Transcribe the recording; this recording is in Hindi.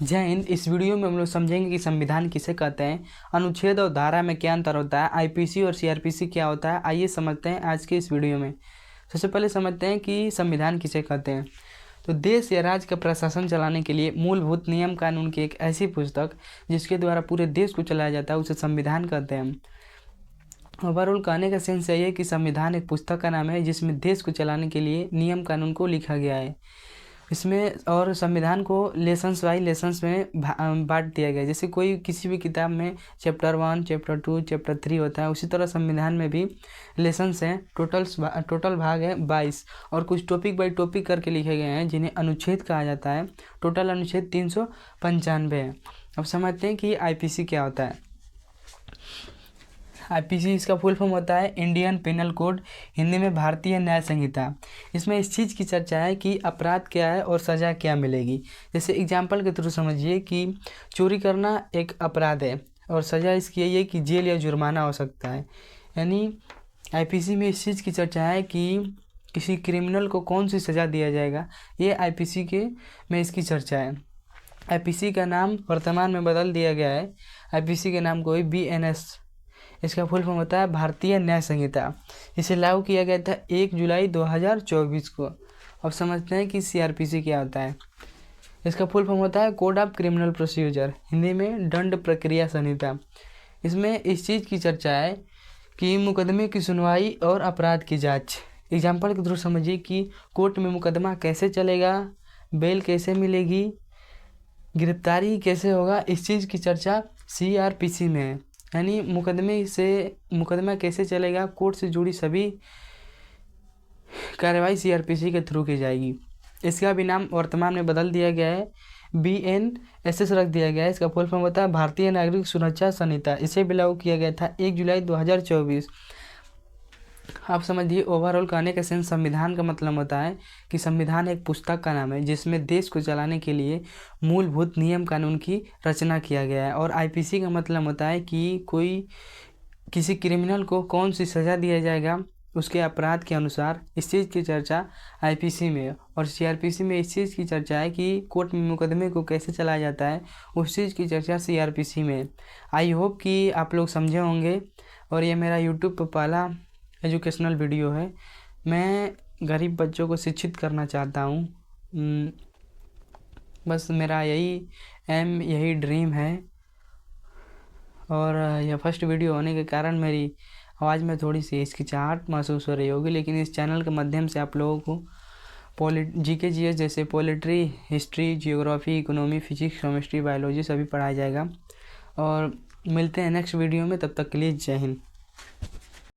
जय हिंद। इस वीडियो में हम लोग समझेंगे कि संविधान किसे कहते हैं, अनुच्छेद और धारा में क्या अंतर होता है, आईपीसी और सीआरपीसी क्या होता है। आइए समझते हैं आज के इस वीडियो में। सबसे पहले समझते हैं कि संविधान किसे कहते हैं। तो देश या राज्य का प्रशासन चलाने के लिए मूलभूत नियम कानून की एक ऐसी पुस्तक जिसके द्वारा पूरे देश को चलाया जाता है उसे संविधान कहते हैं। ओवरऑल कहने का सेंस यही है कि संविधान एक पुस्तक का नाम है जिसमें देश को चलाने के लिए नियम कानून को लिखा गया है। इसमें और संविधान को लेसन्स बाई लेसन्स में बांट दिया गया है। जैसे कोई किसी भी किताब में चैप्टर 1, चैप्टर 2, चैप्टर 3 होता है, उसी तरह संविधान में भी लेसन्स हैं। टोटल भाग है 22 और कुछ टॉपिक बाई टॉपिक करके लिखे गए हैं जिन्हें अनुच्छेद कहा जाता है। टोटल अनुच्छेद 395 है। अब समझते हैं कि आईपीसी क्या होता है। आईपीसी इसका फुल फॉर्म होता है इंडियन पिनल कोड, हिंदी में भारतीय न्याय संहिता। इसमें इस चीज़ की चर्चा है कि अपराध क्या है और सज़ा क्या मिलेगी। जैसे एग्जाम्पल के थ्रू समझिए कि चोरी करना एक अपराध है और सज़ा इसकी यही है कि जेल या जुर्माना हो सकता है। यानी आईपीसी में इस चीज़ की चर्चा है कि किसी क्रिमिनल को कौन सी सज़ा दिया जाएगा, ये आईपीसी के में इसकी चर्चा है। आईपीसी का नाम वर्तमान में बदल दिया गया है। आईपीसी के नाम को बीएनएस, इसका फुल फॉर्म होता है भारतीय न्याय संहिता। इसे लागू किया गया था 1 जुलाई 2024 को। अब समझते हैं कि सीआरपीसी क्या होता है। इसका फुल फॉर्म होता है code of criminal procedure, Hindi में दंड प्रक्रिया संहिता। इसमें इस चीज़ की चर्चा है कि मुकदमे की सुनवाई और अपराध की जांच। एग्जाम्पल के थ्रू समझिए कि कोर्ट में मुकदमा कैसे चलेगा, बेल कैसे मिलेगी, गिरफ्तारी कैसे होगा, इस चीज़ की चर्चा सीआरपीसी में है। यानी मुकदमा कैसे चलेगा, कोर्ट से जुड़ी सभी कार्रवाई सीआरपीसी के थ्रू की जाएगी। इसका भी नाम वर्तमान में बदल दिया गया है, बीएनएसएस रख दिया गया है। इसका फुल फॉर्म होता है भारतीय नागरिक सुरक्षा संहिता। इसे भी लागू किया गया था 1 जुलाई 2024। आप समझिए ओवरऑल कहने का सेंस संविधान का मतलब होता है कि संविधान एक पुस्तक का नाम है जिसमें देश को चलाने के लिए मूलभूत नियम कानून की रचना किया गया है। और आईपीसी का मतलब होता है कि किसी क्रिमिनल को कौन सी सज़ा दिया जाएगा उसके अपराध के अनुसार। इस चीज़ की चर्चा आईपीसी में। और सीआरपीसी में इस चीज़ की चर्चा है कि कोर्ट में मुकदमे को कैसे चलाया जाता है, उस चीज़ की चर्चा सीआरपीसी में। आई होप कि आप लोग समझे होंगे। और ये मेरा यूट्यूब पर पहला एजुकेशनल वीडियो है। मैं गरीब बच्चों को शिक्षित करना चाहता हूँ। बस मेरा यही एम, यही ड्रीम है। और यह फर्स्ट वीडियो होने के कारण मेरी आवाज़ में थोड़ी सी हिचकिचाहट महसूस हो रही होगी, लेकिन इस चैनल के माध्यम से आप लोगों को जीके जीएस जैसे polity, history, geography, economy, physics, chemistry, biology सभी पढ़ाया जाएगा। और मिलते हैं नेक्स्ट वीडियो में, तब तक के लिए जय हिंद।